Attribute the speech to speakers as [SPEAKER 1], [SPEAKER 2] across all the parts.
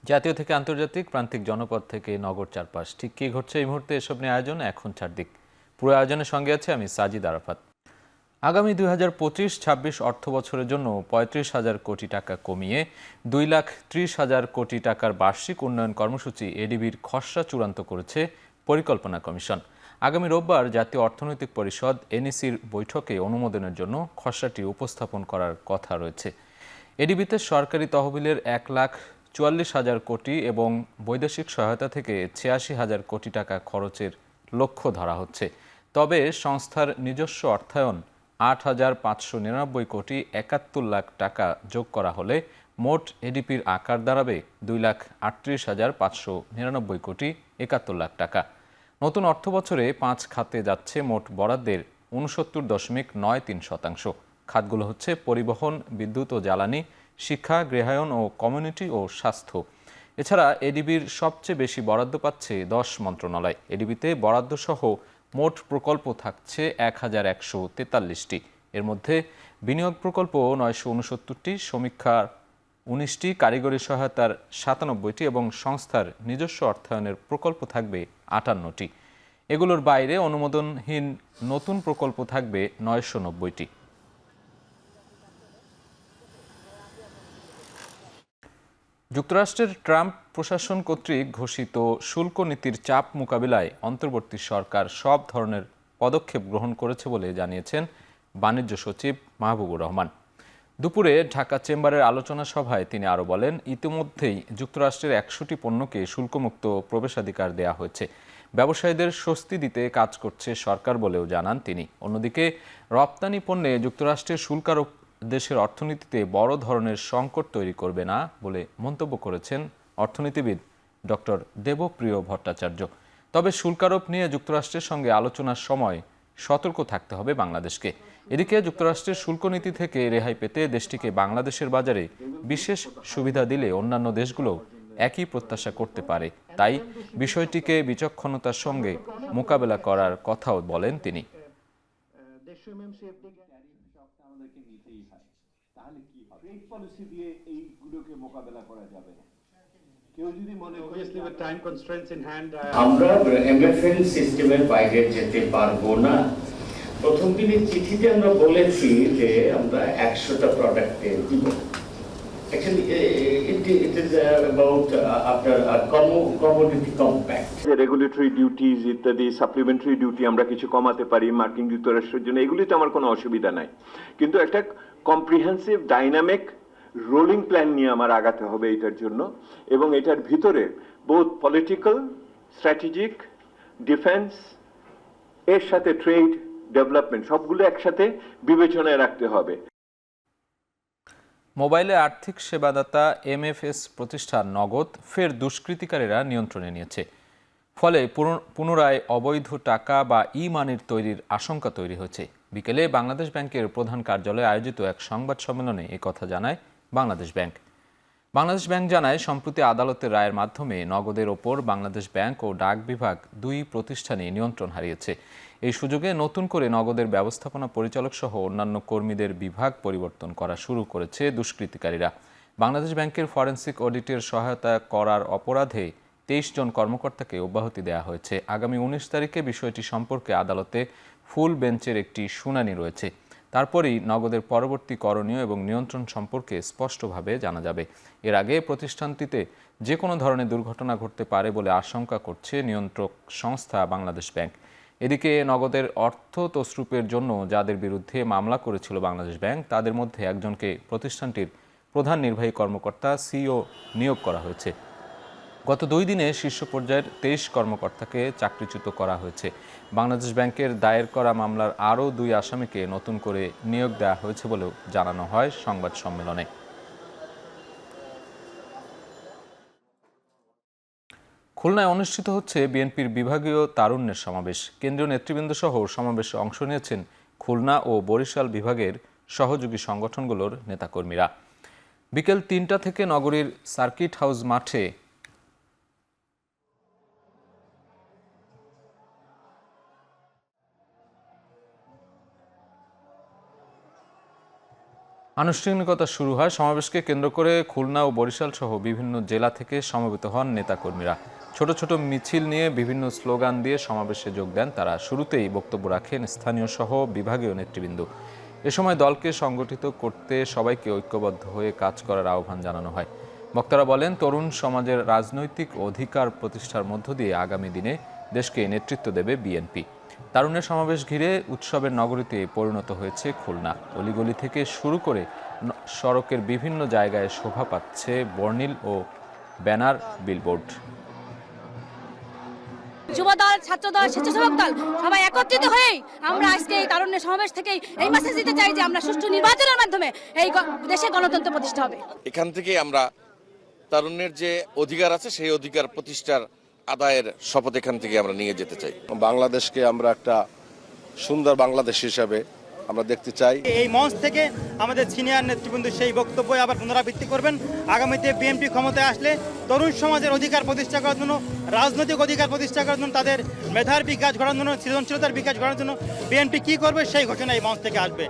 [SPEAKER 1] জাতীয় থেকে আন্তর্জাতিক, প্রান্তিক জনপদ থেকে নগর চারপাশ, ঠিক কী ঘটছে এই মুহূর্তে এসব নিয়ে আয়োজন এখন চারদিক। পুরো আয়োজনের সঙ্গে আছে আমি সাজিদ আরাফাত। আগামী 2025-26 অর্থ বছরের জন্য 35,000 কোটি টাকা কমিয়ে 2,30,000 কোটি টাকার বার্ষিক উন্নয়ন কর্মসূচি এডিবির খসড়া চূড়ান্ত করেছে পরিকল্পনা কমিশন। আগামী রোববার জাতীয় অর্থনৈতিক পরিষদ এনইসির বৈঠকে অনুমোদনের জন্য খসড়াটি উপস্থাপন করার কথা রয়েছে। এডিবিতে সরকারি তহবিলের 1,44,000 কোটি এবং বৈদেশিক সহায়তা থেকে 86,000 কোটি টাকা খরচের লক্ষ্য ধরা হচ্ছে। তবে সংস্থার নিজস্ব অর্থায়ন 8,599 কোটি 71 লাখ টাকা যোগ করা হলে মোট এডিপির আকার দাঁড়াবে 2,38,599 কোটি 71 লাখ টাকা। নতুন অর্থ বছরে 5 খাতে যাচ্ছে মোট বরাদ্দের 69.93%। খাতগুলো হচ্ছে পরিবহন, বিদ্যুৎ ও জ্বালানি, শিক্ষা, গৃহায়ন ও কমিউনিটি ও স্বাস্থ্য। এছাড়া এডিবির সবচেয়ে বেশি বরাদ্দ পাচ্ছে 10 মন্ত্রণালয়। এডিবিতে বরাদ্দ সহ মোট প্রকল্প থাকছে 1,143টি। এর মধ্যে বিনিয়োগ প্রকল্প 969টি, সমীক্ষার 19টি, কারিগরি সহায়তার 97টি এবং সংস্থার নিজস্ব অর্থায়নের প্রকল্প থাকবে 58টি। এগুলোর বাইরে অনুমোদনহীন নতুন প্রকল্প থাকবে 990টি। যুক্তরাষ্ট্রের ট্রাম্প প্রশাসন কর্তৃক ঘোষিত শুল্ক নীতির চাপ মোকাবিলায় অন্তর্বর্তী সরকার সব ধরনের পদক্ষেপ গ্রহণ করেছে বলে জানিয়েছেন বাণিজ্য সচিব মাহবুবুর রহমান। দুপুরে ঢাকা চেম্বারের আলোচনা সভায় তিনি আরও বলেন, ইতিমধ্যেই যুক্তরাষ্ট্রের 100টি পণ্যকে শুল্কমুক্ত প্রবেশাধিকার দেওয়া হয়েছে। ব্যবসায়ীদের স্বস্তি দিতে কাজ করছে সরকার বলেও জানান তিনি। অন্যদিকে রপ্তানি পণ্যে যুক্তরাষ্ট্রের শুল্ক আরোপ দেশের অর্থনীতিতে বড় ধরনের সংকট তৈরি করবে না বলে মন্তব্য করেছেন অর্থনীতিবিদ ডক্টর দেবপ্রিয় ভট্টাচার্য। তবে শুল্কারোপ নিয়ে যুক্তরাষ্ট্রের সঙ্গে আলোচনার সময় সতর্ক থাকতে হবে বাংলাদেশকে। এদিকে যুক্তরাষ্ট্রের শুল্ক নীতি থেকে রেহাই পেতে দেশটিকে বাংলাদেশের বাজারে বিশেষ সুবিধা দিলে অন্যান্য দেশগুলো একই প্রত্যাশা করতে পারে। তাই বিষয়টিকে বিচক্ষণতার সঙ্গে মোকাবেলা করার কথাও বলেন তিনি।
[SPEAKER 2] তাহলে কি হবে? ট্রেড পলিসি দিয়ে এইগুলোকে মোকাবেলা করা যাবে না। কেউ যদি মনে করে টাইম কনস্ট্রেন্টস ইন হ্যান্ড,
[SPEAKER 3] আমরা এমএফএন সিস্টেমের বাইরে যেতে পারবো না। প্রথম দিনের চিঠিতে আমরা বলেছি যে আমরা 100টা প্রোডাক্টে দিব। Actually, it is about after a commodity compact.
[SPEAKER 2] Regulatory duties ইত্যাদি সাপ্লিমেন্টারি ডিউটি আমরা কিছু কমাতে পারি মার্কিন যুক্তরাষ্ট্রের জন্য, এগুলিতে আমার কোনো অসুবিধা নাই। কিন্তু একটা কম্প্রিহেন্সিভ ডাইনামিক রোলিং প্ল্যান নিয়ে আমার আগাতে হবে এটার জন্য, এবং এটার ভিতরে বোথ পলিটিক্যাল, স্ট্র্যাটেজিক, ডিফেন্স এর সাথে ট্রেড, ডেভেলপমেন্ট সবগুলো একসাথে বিবেচনায় রাখতে হবে।
[SPEAKER 1] মোবাইলে আর্থিক সেবাদাতা এমএফএস প্রতিষ্ঠান নগদ ফের দুষ্কৃতিকারীরা নিয়ন্ত্রণে নিয়েছে। ফলে পুনরায় অবৈধ টাকা বা ই মানির তৈরির আশঙ্কা তৈরি হয়েছে। বিকেলে বাংলাদেশ ব্যাংকের প্রধান কার্যালয়ে আয়োজিত এক সংবাদ সম্মেলনে কথা জানায় বাংলাদেশ ব্যাংক। বাংলাদেশ ব্যাংক জানায়, সম্প্রতি আদালতের রায়ের মাধ্যমে নগদের ওপর বাংলাদেশ ব্যাংক ও ডাক বিভাগ দুই প্রতিষ্ঠানে নিয়ন্ত্রণ হারিয়েছে। এই সুযোগে নতুন করে নগদের ব্যবস্থাপনা পরিচালক সহ অন্যান্য কর্মীদের বিভাগ পরিবর্তন করা শুরু করেছে দুষ্কৃতিকারীরা। বাংলাদেশ ব্যাংকের ফরেনসিক অডিটের সহায়তা করার অপরাধে 23 জন কর্মকর্তাকে অব্যাহতি দেওয়া হয়েছে। আগামী 19 তারিখে বিষয়টি সম্পর্কে আদালতে ফুল বেঞ্চের একটি শুনানি রয়েছে। তারপরেই নগদের পরবর্তী করণীয় এবং নিয়ন্ত্রণ সম্পর্কে স্পষ্টভাবে জানা যাবে। এর আগে প্রতিষ্ঠানটিতে যে কোনো ধরনের দুর্ঘটনা ঘটতে পারে বলে আশঙ্কা করছে নিয়ন্ত্রক সংস্থা বাংলাদেশ ব্যাংক। এদিকে নগদের অর্থ তছরুপের জন্য যাদের বিরুদ্ধে মামলা করেছিল বাংলাদেশ ব্যাংক, তাদের মধ্যে একজনকে প্রতিষ্ঠানটির প্রধান নির্বাহী কর্মকর্তা সিইও নিয়োগ করা হয়েছে। গত 2 দিনে শীর্ষ পর্যায়ের 23 কর্মকর্তাকে চাকরিচ্যুত করা হয়েছে। বাংলাদেশ ব্যাংকের দায়ের করা মামলার আরও 2 আসামিকে নতুন করে নিয়োগ দেওয়া হয়েছে বলেও জানানো হয় সংবাদ সম্মেলনে। খুলনায় অনুষ্ঠিত হচ্ছে বিএনপির বিভাগীয় তারুণ্যের সমাবেশ। কেন্দ্রীয় নেতৃবৃন্দ সহ সমাবেশে অংশ নিয়েছেন খুলনা ও বরিশাল বিভাগের সহযোগী সংগঠনগুলোর নেতাকর্মীরা। বিকেল 3টা থেকে নগরীর সার্কিট হাউস মাঠে আনুষ্ঠানিকতা শুরু হয়। সমাবেশকে কেন্দ্র করে খুলনা ও বরিশাল সহ বিভিন্ন জেলা থেকে সমবেত হন নেতাকর্মীরা। ছোট ছোট মিছিল নিয়ে বিভিন্ন স্লোগান দিয়ে সমাবেশে যোগ দেন তারা। শুরুতেই বক্তব্য রাখেন স্থানীয় সহ বিভাগীয় নেতৃবৃন্দ। এ সময় দলকে সংগঠিত করতে সবাইকে ঐক্যবদ্ধ হয়ে কাজ করার আহ্বান জানানো হয়। বক্তারা বলেন, তরুণ সমাজের রাজনৈতিক অধিকার প্রতিষ্ঠার মধ্য দিয়ে আগামী দিনে দেশকে নেতৃত্ব দেবে বিএনপি। তারুণ্যের সমাবেশ ঘিরে উৎসবের নগরীতে পরিণত হয়েছে খুলনা। অলিগলি থেকে শুরু করে সড়কের বিভিন্ন জায়গায় শোভা পাচ্ছে বর্ণিল ও ব্যানার, বিলবোর্ড।
[SPEAKER 4] যুবদল, ছাত্রদল, স্বেচ্ছাসেবক দল সবাই একত্রিত হয়েই আমরা আজকে এই তারুণ্যের সমাবেশ থেকেই এই মেসেজ দিতে চাই যে আমরা সুষ্ঠু নির্বাচনের মাধ্যমে এই দেশে গণতন্ত্র প্রতিষ্ঠা হবে।
[SPEAKER 5] এখান থেকে আমরা তারুণ্যের যে অধিকার আছে সেই অধিকার প্রতিষ্ঠার আদায়ের শপথ এখান থেকে আমরা নিয়ে যেতে চাই।
[SPEAKER 6] বাংলাদেশকে আমরা একটা সুন্দর বাংলাদেশ হিসাবে আমরা দেখতে চাই।
[SPEAKER 7] এই মঞ্চ থেকে আমাদের সিনিয়র নেতৃবৃন্দ সেই বক্তব্য আবার পুনরাবৃত্তি করবেন। আগামীতে বিএনপি ক্ষমতায় আসলে তরুণ সমাজের অধিকার প্রতিষ্ঠা করার জন্য, রাজনৈতিক অধিকার প্রতিষ্ঠা করার জন্য, তাদের মেধার বিকাশ ঘটানোর জন্য, সৃজনশীলতার বিকাশ ঘটানোর জন্য বিএনপি কি করবে সেই ঘোষণা এই মঞ্চ থেকে আসবে।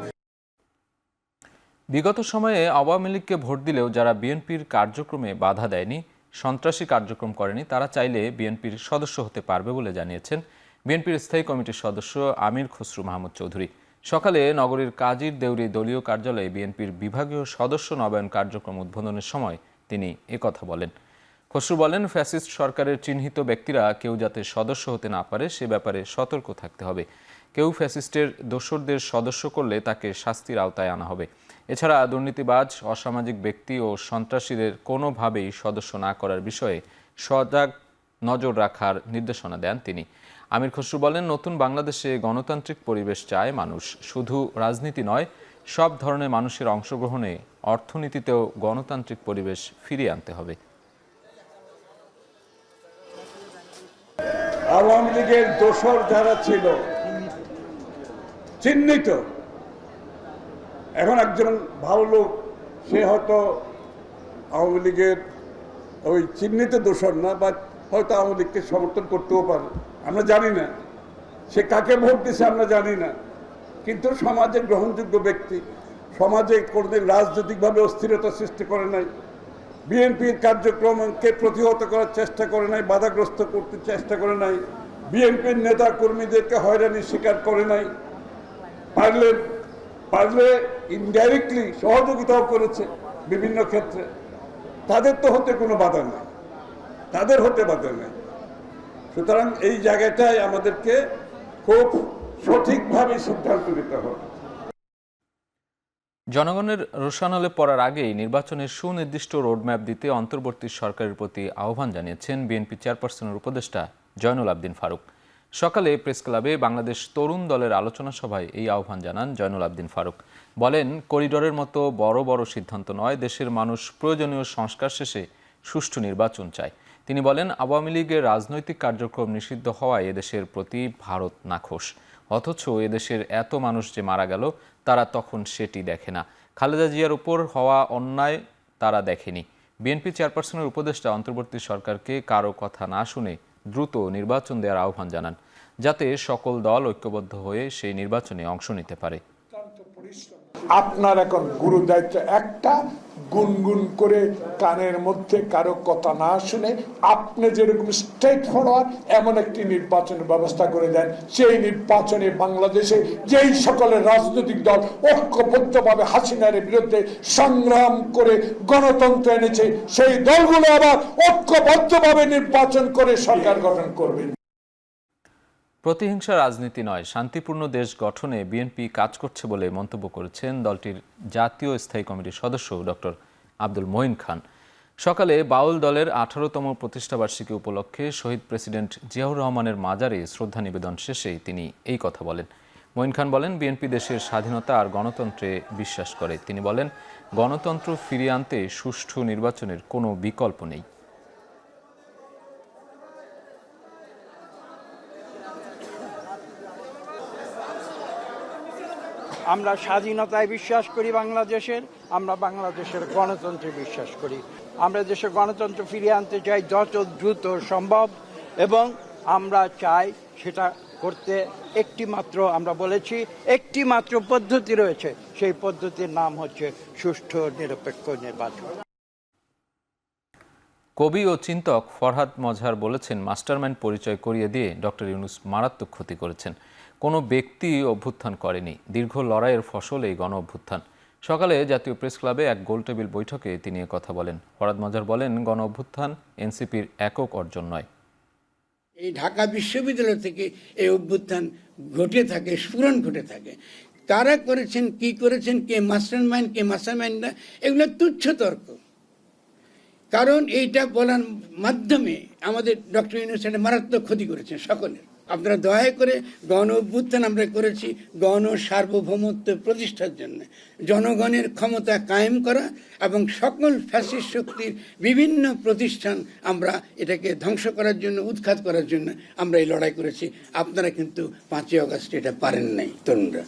[SPEAKER 1] বিগত সময়ে আওয়ামী লীগকে ভোট দিলেও যারা বিএনপির কার্যক্রমে বাধা দেয়নি, সন্ত্রাসী কার্যক্রম করেনি, তারা চাইলে বিএনপির সদস্য হতে পারবে বলে জানিয়েছেন বিএনপির স্থায়ী কমিটির সদস্য আমির খসরু মাহমুদ চৌধুরী। সকালে নগরীর কাজীর দেউরি দলীয় কার্যালয়ে বিএনপির বিভাগীয় সদস্য নবায়ন কার্যক্রম উদ্বোধনের সময় তিনি একথা বলেন। খসরু বলেন, ফ্যাসিস্ট সরকারের চিহ্নিত ব্যক্তিরা কেউ যাতে সদস্য হতে না পারে সে ব্যাপারে সতর্ক থাকতে হবে। কেউ ফ্যাসিস্টের দোসরদের সদস্য করলে তাকে শাস্তির আওতায় আনা হবে। এছাড়া দুর্নীতিবাজ, অসামাজিক ব্যক্তি ও সন্ত্রাসীদের কোনোভাবেই সদস্য না করার বিষয়ে সজাগ নজর রাখার নির্দেশনা দেন তিনি। আমির খসরু বলেন, নতুন বাংলাদেশে গণতান্ত্রিক পরিবেশ চায় মানুষ। শুধু রাজনীতি নয়, সব ধরনের মানুষের অংশগ্রহণে অর্থনীতিতেও গণতান্ত্রিক পরিবেশ ফিরিয়ে আনতে হবে।
[SPEAKER 8] আওয়ামী লীগের দোসর যারা ছিল চিহ্নিত, এখন একজন ভালো লোক সে হয়তো আওয়ামী লীগের ওই চিহ্নিত দোসর না, বা হয়তো আওয়ামী লীগকে সমর্থন করতেও পারে, আমরা জানি না সে কাকে ভোট দিছে, আমরা জানি না। কিন্তু সমাজে গ্রহণযোগ্য ব্যক্তি, সমাজে কোনোদিন রাজনৈতিকভাবে অস্থিরতা সৃষ্টি করে নাই, বিএনপির কার্যক্রমকে প্রতিহত করার চেষ্টা করে নাই, বাধাগ্রস্ত করতে চেষ্টা করে নাই, বিএনপির নেতা কর্মীদেরকে হয়রানির শিকার করে নাই, পারলে ইনডাইরেক্টলি সহযোগিতাও করেছে বিভিন্ন ক্ষেত্রে। তাদের তো হতে কোনো বাধা নেই, তাদের হতে বাধা নেই। সুতরাং এই জায়গাটায় আমাদেরকে খুব সঠিকভাবে সিদ্ধান্ত নিতে হবে।
[SPEAKER 1] জনগণের রোষানলে পড়ার আগেই নির্বাচনের সুনির্দিষ্ট রোডম্যাপ দিতে অন্তর্বর্তী সরকারের প্রতি আহ্বান জানিয়েছেন বিএনপি চেয়ারপারসনের উপদেষ্টা জয়নুল আবদিন ফারুক। সকালে প্রেস ক্লাবে বাংলাদেশ তরুণ দলের আলোচনা সভায় এই আহ্বান জানান জয়নুল আবদিন ফারুক। বলেন, করিডোরের মতো বড় বড় সিদ্ধান্ত নয়, দেশের মানুষ প্রয়োজনীয় সংস্কার শেষে সুষ্ঠু নির্বাচন চায়। তিনি বলেন, আওয়ামী লীগের রাজনৈতিক কার্যক্রম নিষিদ্ধ হওয়ায় এদেশের প্রতি ভারত নাখোশ। অথচ এদেশের এত মানুষ যে মারা গেল তারা তখন সেটি দেখে না। খালেদা জিয়ার উপর হওয়া অন্যায় তারা দেখেনি। বিএনপি চেয়ারপারসনের উপদেষ্টা অন্তর্বর্তী সরকারকে কারো কথা না শুনে দ্রুত নির্বাচন দেওয়ার আহ্বান জানান, যাতে সকল দল ঐক্যবদ্ধ হয়ে সেই নির্বাচনে অংশ নিতে পারে।
[SPEAKER 9] আপনার এখন গুরু দায়িত্ব একটা, গুনগুন করে কানের মধ্যে কারো কথা না শুনে আপনি যেরকম স্ট্রেট ফরওয়ার্ড এমন একটি নির্বাচনের ব্যবস্থা করে দেন। সেই নির্বাচনে বাংলাদেশে যেই সকলের রাজনৈতিক দল ঐক্যবদ্ধভাবে হাসিনার বিরুদ্ধে সংগ্রাম করে গণতন্ত্র এনেছে, সেই দলগুলো আবার ঐক্যবদ্ধভাবে নির্বাচন করে সরকার গঠন করবে।
[SPEAKER 1] প্রতিহিংসা রাজনীতি নয়, শান্তিপূর্ণ দেশ গঠনে বিএনপি কাজ করছে বলে মন্তব্য করেছেন দলটির জাতীয় স্থায়ী কমিটির সদস্য ডক্টর আব্দুল মঈন খান। সকালে বাউল দলের 18তম প্রতিষ্ঠাবার্ষিকী উপলক্ষে শহীদ প্রেসিডেন্ট জিয়াউর রহমানের মাজারে শ্রদ্ধা নিবেদন শেষে তিনি এই কথা বলেন। মঈন খান বলেন, বিএনপি দেশের স্বাধীনতা আর গণতন্ত্রে বিশ্বাস করে। তিনি বলেন, গণতন্ত্র ফিরিয়ে আনতে সুষ্ঠু নির্বাচনের কোনো বিকল্প নেই।
[SPEAKER 10] আমরা স্বাধীনতায় বিশ্বাস করি বাংলাদেশের, আমরা বাংলাদেশের গণতন্ত্রে বিশ্বাস করি। আমরা দেশের গণতন্ত্র ফিরিয়ে আনতে চাই যত দ্রুত সম্ভব, এবং আমরা চাই সেটা করতে একটি মাত্র আমরা বলেছি একটি মাত্র পদ্ধতি রয়েছে, সেই পদ্ধতির নাম হচ্ছে সুষ্ঠু নিরপেক্ষ নির্বাচন।
[SPEAKER 1] কবি ও চিন্তক ফরহাদ মজহার বলেছেন, মাস্টারমাইন্ড পরিচয় করিয়ে দিয়ে ডক্টর ইউনূস মারাত্মক ক্ষতি করেছেন। কোনো ব্যক্তি অভ্যুত্থান করেনি, দীর্ঘ লড়াইয়ের ফসল এই গণ অভ্যুত্থান। সকালে জাতীয় প্রেস ক্লাবে এক গোলটেবিল বৈঠকে তিনি কথা বলেন। ফরহাদ মজহার বলেন, গণ অভ্যুত্থান এনসিপির একক অর্জন নয়।
[SPEAKER 11] এই ঢাকা বিশ্ববিদ্যালয় থেকে এই অভ্যুত্থান ঘটে থাকে, স্ফুরণ ঘটে থাকে। কারা করেছেন, কি করেছেন, কে মাস্টার মাইন্ড, কে মাস্টার মাইন্ড না, এগুলো তুচ্ছ তর্ক। কারণ এইটা বলার মাধ্যমে আমাদের ডক্টর ইউনূস একটা মারাত্মক ক্ষতি করেছেন সকলের। আপনারা দয়া করে, গণ অভ্যুত্থান আমরা করেছি গণ সার্বভৌমত্ব প্রতিষ্ঠার জন্য, জনগণের ক্ষমতা কায়েম করা এবং সকল ফ্যাসিস্ট শক্তির বিভিন্ন প্রতিষ্ঠান আমরা এটাকে ধ্বংস করার জন্য, উৎখাত করার জন্য আমরা এই লড়াই করেছি। আপনারা কিন্তু 5ই আগস্ট এটা পারেন নাই তরুণরা।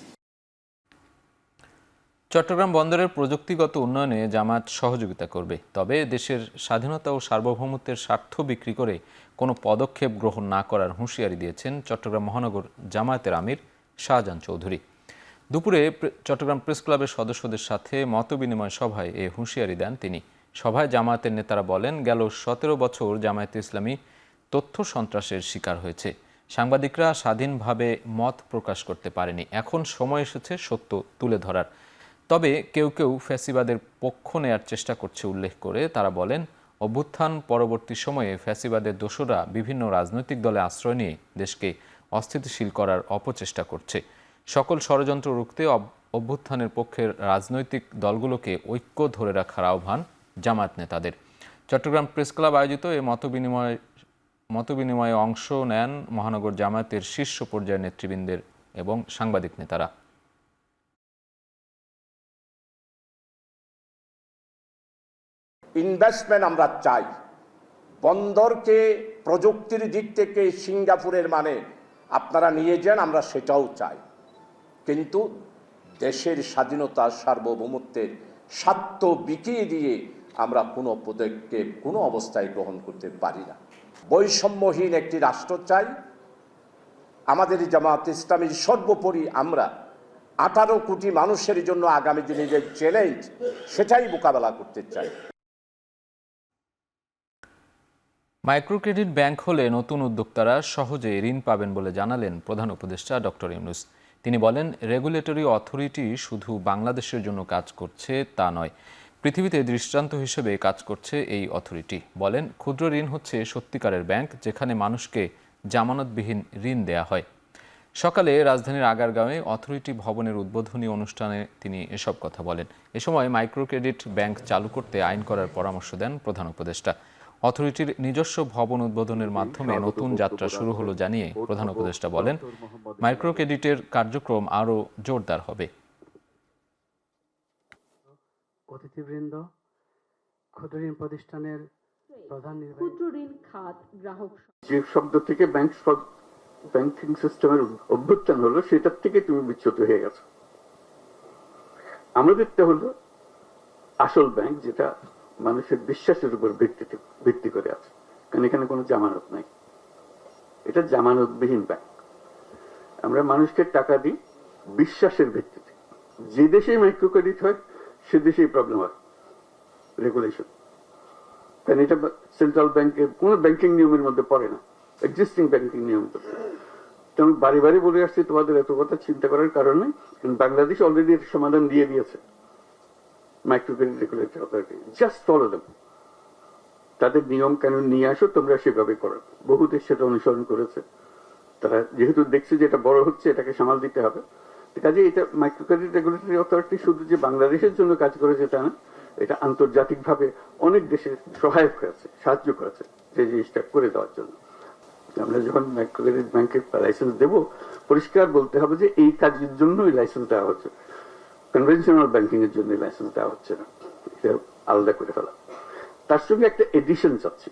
[SPEAKER 1] চট্টগ্রাম বন্দরের প্রযুক্তিগত উন্নয়নে জামায়াত সহযোগিতা করবে, তবে দেশের স্বাধীনতা ও সার্বভৌমত্বের স্বার্থ বিক্রি করে কোনো পদক্ষেপ গ্রহণ না করার হুঁশিয়ারি দিয়েছেন চট্টগ্রাম মহানগর জামায়াতের আমির শাহজাহান চৌধুরী। দুপুরে চট্টগ্রাম প্রেস ক্লাবের সদস্যদের সাথে মতবিনিময় সভায় এ হুঁশিয়ারি দেন তিনি। সভায় জামায়াতের নেতারা বলেন, গেল 17 বছর জামায়াতে ইসলামী তথ্য সন্ত্রাসের শিকার হয়েছে। সাংবাদিকরা স্বাধীনভাবে মত প্রকাশ করতে পারেনি। এখন সময় এসেছে সত্য তুলে ধরার। তবে কেউ কেউ ফ্যাসিবাদের পক্ষ নেয়ার চেষ্টা করছে উল্লেখ করে তারা বলেন, অভ্যুত্থান পরবর্তী সময়ে ফ্যাসিবাদের দোসররা বিভিন্ন রাজনৈতিক দলে আশ্রয় নিয়ে দেশকে অস্থিতিশীল করার অপচেষ্টা করছে। সকল ষড়যন্ত্র রুখতে অভ্যুত্থানের পক্ষের রাজনৈতিক দলগুলোকে ঐক্য ধরে রাখার আহ্বান জামায়াত নেতাদের। চট্টগ্রাম প্রেস ক্লাব আয়োজিত এ মতবিনিময়ে অংশ নেন মহানগর জামায়াতের শীর্ষ পর্যায়ের নেতৃবৃন্দের এবং সাংবাদিক নেতারা।
[SPEAKER 12] ইনভেস্টমেন্ট আমরা চাই, বন্দরকে প্রযুক্তির দিক থেকে সিঙ্গাপুরের মানে আপনারা নিয়ে যান, আমরা সেটাও চাই। কিন্তু দেশের স্বাধীনতা সার্বভৌমত্বের স্বার্থ বিকিয়ে দিয়ে আমরা কোনো পদক্ষেপ কোনো অবস্থায় গ্রহণ করতে পারি না। বৈষম্যহীন একটি রাষ্ট্র চাই। আমাদের জামায়াত ইসলামীর সর্বোপরি আমরা 18 কোটি মানুষের জন্য আগামী দিনে যে চ্যালেঞ্জ, সেটাই মোকাবেলা করতে চাই।
[SPEAKER 1] মাইক্রো ক্রেডিট ব্যাংক হলে নতুন উদ্যোক্তারা সহজে ঋণ পাবেন বলে জানালেন প্রধান উপদেষ্টা ডক্টর ইউনূস। তিনি বলেন, রেগুলেটরি অথরিটি শুধু বাংলাদেশের জন্য কাজ করছে তা নয়, পৃথিবীতে দৃষ্টান্ত হিসেবে কাজ করছে এই অথরিটি। বলেন, ক্ষুদ্র ঋণ হচ্ছে সত্যিকারের ব্যাংক, যেখানে মানুষকে জামানতবিহীন ঋণ দেয়া হয়। সকালে রাজধানীর আগারগাঁওয়ে অথরিটি ভবনের উদ্বোধনী অনুষ্ঠানে তিনি এসব কথা বলেন। এ সময় মাইক্রো ক্রেডিট ব্যাংক চালু করতে আইন করার পরামর্শ দেন প্রধান উপদেষ্টা। অথরিটির নিজস্ব ভবন উদ্বোধনের মাধ্যমে নতুন যাত্রা শুরু হলো জানিয়ে প্রধান উপদেষ্টা বলেন, মাইক্রো ক্রেডিটের কার্যক্রম আরও জোরদার হবে।
[SPEAKER 13] অতিথিবৃন্দ, ক্ষুদ্র ঋণ প্রতিষ্ঠানের প্রধান
[SPEAKER 14] ক্ষুদ্র ঋণ খাত গ্রাহক
[SPEAKER 15] যে শব্দ থেকে ব্যাংকিং সিস্টেমের অভ্যুত্থান হলো, সেটার থেকে তুমি বিচ্যুত হয়ে গেছো। আমাদেরটা হলো আসল ব্যাংক, যেটা মানুষের বিশ্বাসের উপর ভিত্তি করে আছে, কারণ এখানে কোনো জামানত নাই। এটা জামানতবিহীন ব্যাংক। আমরা মানুষকে টাকা দিই বিশ্বাসের ভিত্তিতে। যে দেশে মাইক্রো ক্রেডিট হয় সে দেশেই প্রবলেম হয় রেগুলেশন, কারণ এটা সেন্ট্রাল ব্যাংকের কোনো ব্যাংকিং নিয়মের মধ্যে পড়ে না, এক্সিস্টিং ব্যাংকিং নিয়ম। তো আমি বারে বারে বলে আসছি তোমাদের এত কথা চিন্তা করার কারণে, বাংলাদেশ অলরেডি এর সমাধান দিয়ে দিয়েছে। Micro credit regulatory authority, just follow them, তাদের নিয়ম কানুন নিয়ে আসো, তোমরা সেভাবে করো। বহু দেশ সেটা অনুসরণ করেছে। তারা যেহেতু দেখছে যে এটা বড় হচ্ছে, এটাকে সামাল দিতে হবে, কাজে এটা মাইক্রো ক্রেডিট রেগুলেটরি অথরিটি শুধু যে বাংলাদেশের জন্য কাজ করেছে তা না, এটা আন্তর্জাতিকভাবে অনেক দেশের সহায়ক হয়েছে, সাহায্য করেছে যে জিনিসটা করে দেওয়ার জন্য। আমরা যখন মাইক্রো ক্রেডিট ব্যাংকের লাইসেন্স দেব, পরিষ্কার বলতে হবে যে এই কাজের জন্যই লাইসেন্স দেওয়া হচ্ছে, কনভেনশনাল ব্যাংকিং এর জন্য লাইসেন্স দেওয়া হচ্ছে না, এটা আলাদা করে ফেলা। তার সঙ্গে একটা এডিশন চাচ্ছি,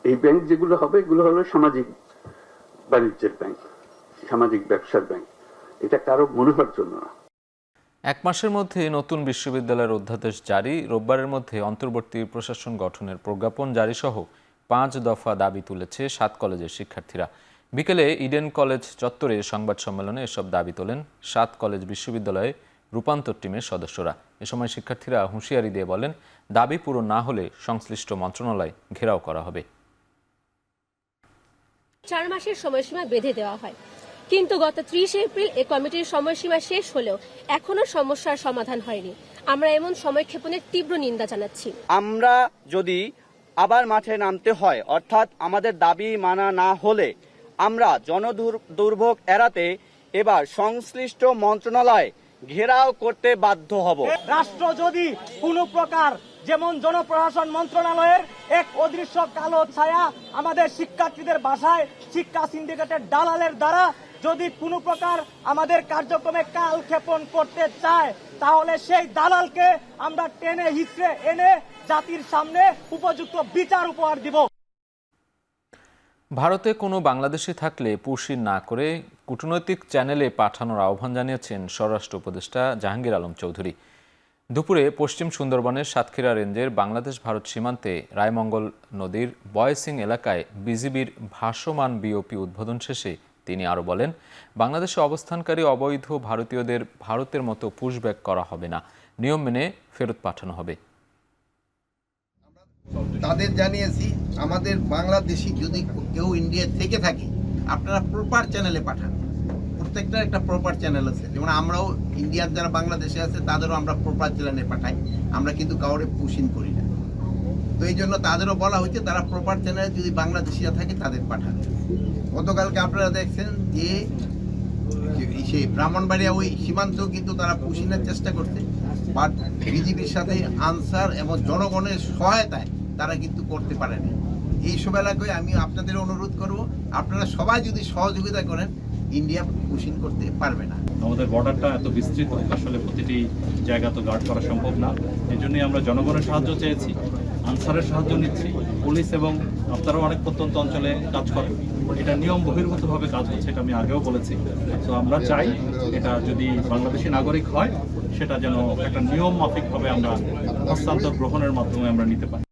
[SPEAKER 15] এই ব্যাংক যেগুলো হবে এগুলো হলো সামাজিক বাণিজ্যের ব্যাংক, সামাজিক ব্যবসার ব্যাংক, এটা কারো মনোভার জন্য না।
[SPEAKER 1] এক মাসের মধ্যে নতুন বিশ্ববিদ্যালয়ের অধ্যাদেশ জারি, রোববারের মধ্যে অন্তর্বর্তী প্রশাসন গঠনের প্রজ্ঞাপন জারি সহ 5 দফা দাবি তুলেছে 7 কলেজের শিক্ষার্থীরা। বিকেলে ইডেন কলেজ চত্বরে সংবাদ সম্মেলনে এসব দাবি তোলেন 7 কলেজ বিশ্ববিদ্যালয়ে রূপান্তর টিমের সদস্যরা। এ সময় শিক্ষার্থীরা হুঁশিয়ারি দিয়ে বলেন, দাবি পূরণ না হলে সংশ্লিষ্ট মন্ত্রণালয় ঘেরাও করা হবে।
[SPEAKER 14] 4 মাসের সময়সীমা বেঁধে দেওয়া হয়, কিন্তু গত 30 এপ্রিল এই কমিটির সময়সীমা শেষ হলেও এখনো সমস্যার সমাধান হয়নি। আমরা এমন সময়ক্ষেপণের তীব্র নিন্দা জানাচ্ছি।
[SPEAKER 10] আমরা যদি আবার মাঠে নামতে হয়, অর্থাৎ আমাদের দাবি মানা না হলে আমরা জনদুর্ভোগ এড়াতে এবার সংশ্লিষ্ট মন্ত্রণালয় ঘেরাও করতে বাধ্য হব।
[SPEAKER 7] রাষ্ট্র যদি কোনো প্রকার, যেমন জনপ্রশাসন মন্ত্রণালয়ের এক অদৃশ্য কালো ছায়া আমাদের শিক্ষার্থীদের ভাষায় শিক্ষা সিন্ডিকেটের দালালের দ্বারা যদি কোনো প্রকার আমাদের কার্যক্রমে কালক্ষেপণ করতে চায়, তাহলে সেই দালালকে আমরা টেনে হিচড়ে এনে জাতির সামনে উপযুক্ত বিচার উপহার দিব।
[SPEAKER 1] ভারতে কোনো বাংলাদেশি থাকলে পুষির না করে কূটনৈতিক চ্যানেলে পাঠানোর আহ্বান জানিয়েছেন স্বরাষ্ট্র উপদেষ্টা জাহাঙ্গীর আলম চৌধুরী। দুপুরে পশ্চিম সুন্দরবনের সাতক্ষীরা রেঞ্জের বাংলাদেশ ভারত সীমান্তে রায়মঙ্গল নদীর বয়সিং এলাকায় বিজিবির ভাসমান বিওপি উদ্বোধন শেষে তিনি আরও বলেন, বাংলাদেশে অবস্থানকারী অবৈধ ভারতীয়দের ভারতের মতো পুশব্যাক করা হবে না, নিয়ম মেনে ফেরত পাঠানো হবে।
[SPEAKER 16] তাদের জানিয়েছি, আমাদের বাংলাদেশি যদি কেউ ইন্ডিয়া থেকে থাকে আপনারা প্রপার চ্যানেলে পাঠান। প্রত্যেকটা একটা প্রপার চ্যানেল আছে, যেমন আমরাও ইন্ডিয়ার যারা বাংলাদেশে আছে তাদেরও আমরা প্রপার চ্যানেলে পাঠাই, আমরা কিন্তু কাউরে পুশিং করি না। তো এই জন্য তাদেরও বলা হয়েছে তারা প্রপার চ্যানেলে যদি বাংলাদেশিরা থাকে তাদের পাঠান। গতকালকে আপনারা দেখছেন যে সেই ব্রাহ্মণবাড়িয়া ওই সীমান্ত কিন্তু তারা পুশিংয়ের চেষ্টা করছে, বাট বিজিবির সাথে আনসার এবং জনগণের সহায়তায় তারা কিন্তু করতে পারেনি। এইসব এলাকায় আমি আপনাদের অনুরোধ করব, আপনারা সবাই যদি সহযোগিতা করেন ইন্ডিয়া পুশিং করতে পারবে না।
[SPEAKER 17] আমাদের বর্ডারটা এত বিস্তৃত, আসলে প্রতিটি জায়গা তো গার্ড করা সম্ভব না। এই জন্যই আমরা জনগণের সাহায্য চেয়েছি, আনসারের সাহায্য নিচ্ছি। পুলিশ এবং আপনারাও অনেক প্রত্যন্ত অঞ্চলে কাজ করেন, এটা নিয়ম বহির্ভূতভাবে কাজ হচ্ছে, এটা আমি আগেও বলেছি। তো আমরা চাই এটা যদি বাংলাদেশি নাগরিক হয় সেটা যেন একটা নিয়ম মাফিকভাবে আমরা হস্তান্তর গ্রহণের মাধ্যমে আমরা নিতে পারি।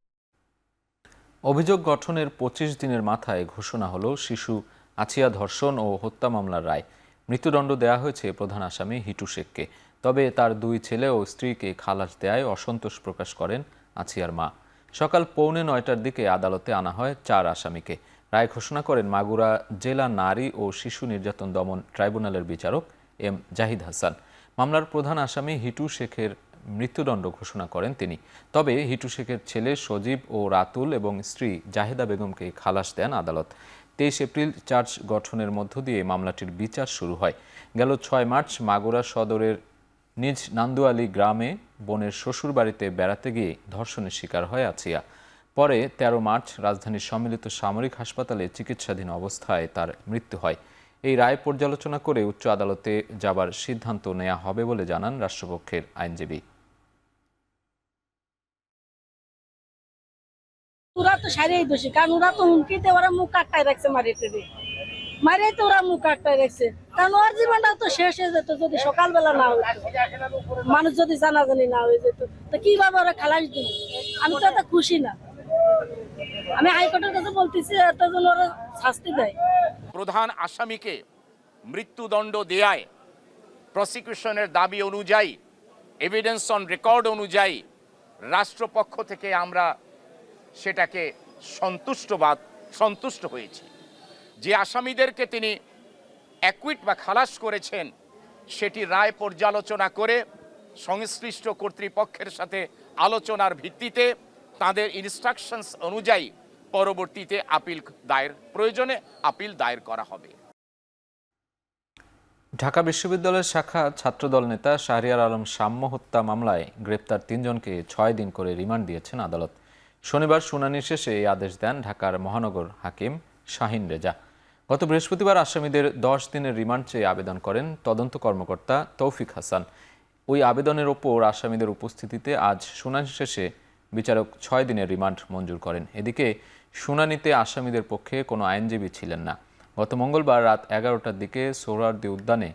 [SPEAKER 1] অভিযোগ গঠনের 25 দিনের মাথায় ঘোষণা হলো শিশু আছিয়া ধর্ষণ ও হত্যা মামলার রায়। মৃত্যুদণ্ড দেওয়া হয়েছে প্রধান আসামি হিটু শেখকে। তবে তার 2 ছেলে ও স্ত্রীকে খালাস দেয়ায় অসন্তোষ প্রকাশ করেন আছিয়ার মা। সকাল 8:45টার দিকে আদালতে আনা হয় 4 আসামিকে। রায় ঘোষণা করেন মাগুরা জেলা নারী ও শিশু নির্যাতন দমন ট্রাইব্যুনালের বিচারক এম জাহিদ হাসান। মামলার প্রধান আসামি হিটু শেখের মৃত্যুদণ্ড ঘোষণা করেন তিনি। তবে হিটু শেখের ছেলে সজীব ও রাতুল এবং স্ত্রী জাহেদা বেগমকে খালাস দেন আদালত। 23 এপ্রিল চার্জ গঠনের মধ্য দিয়ে মামলাটির বিচার শুরু হয়। গেল 6 মার্চ মাগুরা সদরের নিজ নান্দুয়ালি গ্রামে বোনের শ্বশুর বাড়িতে বেড়াতে গিয়ে ধর্ষণের শিকার হয় আছিয়া। পরে 13 মার্চ রাজধানীর সম্মিলিত সামরিক হাসপাতালে চিকিৎসাধীন অবস্থায় তার মৃত্যু হয়। এই রায় পর্যালোচনা করে উচ্চ আদালতে যাবার সিদ্ধান্ত নেওয়া হবে বলে জানান রাষ্ট্রপক্ষের আইনজীবী।
[SPEAKER 4] ওরা তো সারিয়ে দোষী, কারণ ওরা তো হুমকিতে ওরা মুখ কাটটাই রাখছে, মারিয়ে তো ওরা মুখ কাটটাই রাখছে। কারণ ওর জীবনটা তো শেষ হয়ে যেত যদি সকালবেলা না হতো, মানুষ যদি জানাজানি না হয়ে যেত, তো কিভাবে ওরা খালাস দিল? আমি তো এত খুশি না। আমি হাইকোর্টের কাছে বলতেছি এত যেন ওরা শাস্তি দেয়।
[SPEAKER 12] প্রধান আসামিকে মৃত্যুদণ্ড দেয়ায় প্রসিকিউশনের দাবি অনুযায়ী, এভিডেন্স অন রেকর্ড অনুযায়ী রাষ্ট্রপক্ষ থেকে আমরা সেটাকে সন্তুষ্ট হয়েছি। যে আসামিদেরকে তিনি অ্যাকুইট বা খালাস করেছেন সেটি রায় পর্যালোচনা করে সংশ্লিষ্ট কর্তৃপক্ষের সাথে আলোচনার ভিত্তিতে তাদের ইনস্ট্রাকশনস অনুযায়ী পরবর্তীতে প্রয়োজনে আপিল দায়ের করা হবে।
[SPEAKER 1] ঢাকা বিশ্ববিদ্যালয়ের শাখা ছাত্রদল নেতা শাহরিয়ার আলম সাম্য হত্যা মামলায় গ্রেপ্তার 3 জনকে 6 দিন করে রিমান্ড দিয়েছেন আদালত। শনিবার শুনানি শেষে এই আদেশ দেন ঢাকার মহানগর হাকিম শাহিন রেজা। গত বৃহস্পতিবার আসামিদের 10 দিনের রিমান্ড চেয়ে আবেদন করেন তদন্ত কর্মকর্তা তৌফিক হাসান। ওই আবেদনের ওপর আসামিদের উপস্থিতিতে আজ শুনানি শেষে বিচারক 6 দিনের রিমান্ড মঞ্জুর করেন। এদিকে শুনানিতে আসামিদের পক্ষে কোনো আইনজীবী ছিলেন না। গত মঙ্গলবার রাত 11টার দিকে সোহরাওয়ার্দী উদ্যানে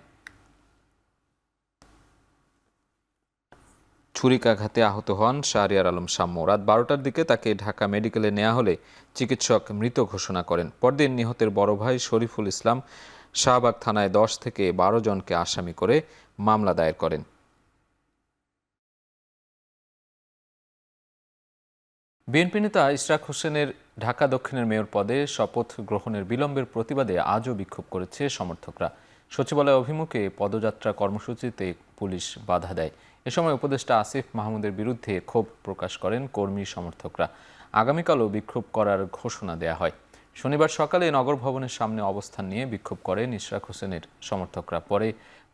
[SPEAKER 1] ছুরিকাঘাতে আহত হন শাহরিয়ার আলম শাম্য। রাত 12টার দিকে তাকে ঢাকা মেডিকেলে নেওয়া হলে চিকিৎসক মৃত ঘোষণা করেন। পরদিন নিহতের বড় ভাই শরীফুল ইসলাম শাহবাগ থানায় 10 থেকে 12 জনকে আসামি করে মামলা দায়ের করেন। বিএনপি নেতা ইশরাক হোসেনের ঢাকা দক্ষিণের মেয়র পদে শপথ গ্রহণের বিলম্বের প্রতিবাদে আজও বিক্ষোভ করেছে সমর্থকরা। সচিবালয় অভিমুখে পদযাত্রা কর্মসূচিতে পুলিশ বাধা দেয়। এ সময় উপদেষ্টা আসিফ মাহমুদের বিরুদ্ধে ক্ষোভ প্রকাশ করেন কর্মী সমর্থকরা। আগামীকালও বিক্ষোভ করার ঘোষণা দেয়া হয়। শনিবার সকালে নগর ভবনের সামনে অবস্থান নিয়ে বিক্ষোভ করেন ইশরাক হোসেনের সমর্থকরা। পরে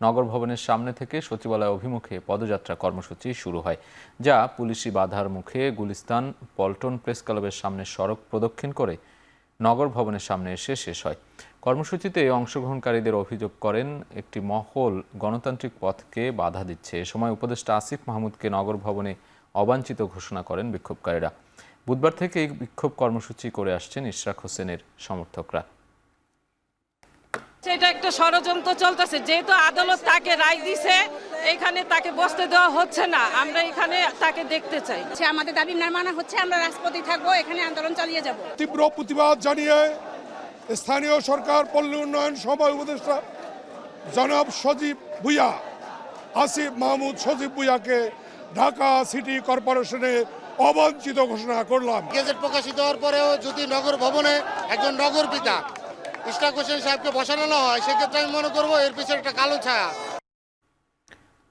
[SPEAKER 1] নগর ভবনের সামনে থেকে সচিবালয় অভিমুখে পদযাত্রা কর্মসূচি শুরু হয়, যা পুলিশি বাধার মুখে গুলিস্তান পল্টন প্রেস ক্লাবের সামনে সড়ক প্রদক্ষিণ করে নগর ভবনের সামনে এসে শেষ হয়। কর্মসূচিতে অংশগ্রহণকারীদের অভিযোগ করেন একটি মহল গণতান্ত্রিক পথকে বাধা দিচ্ছে। এ সময় উপদেষ্টা আসিফ মাহমুদকে নগর ভবনে অবাঞ্ছিত ঘোষণা করেন বিক্ষোভকারীরা। বুধবার থেকে এই বিক্ষোভ কর্মসূচি করে আসছেন ইশরাক হোসেনের সমর্থকরা।
[SPEAKER 18] এটা একটা ষড়যন্ত্র চলতেছে, যেহেতু আদালত তাকে রায় দিছে, এখানে তাকে বসতে দেওয়া হচ্ছে না। আমরা এখানে তাকে দেখতে চাই।
[SPEAKER 19] আমাদের দাবি না মানা হচ্ছে, আমরা রাজপথে থাকবো, এখানে আন্দোলন চালিয়ে যাব।
[SPEAKER 9] তীব্র প্রতিবাদ জানিয়ে স্থানীয় সরকার পল্লী উন্নয়ন সভায় উপদেষ্টা জনাব সজীব ভুইয়া, আসিফ মাহমুদ সজীব ভুইয়াকে ঢাকা সিটি কর্পোরেশনে অবাঞ্ছিত ঘোষণা করলাম।
[SPEAKER 20] গেজেট প্রকাশিত হওয়ার পরেও যদি নগর ভবনে একজন নগর পিতা ইশরাক হোসেন সাহেবকে বসানো না হয়, সেক্ষেত্রে আমি মনে করবো এর পিছনে একটা কালো ছায়া।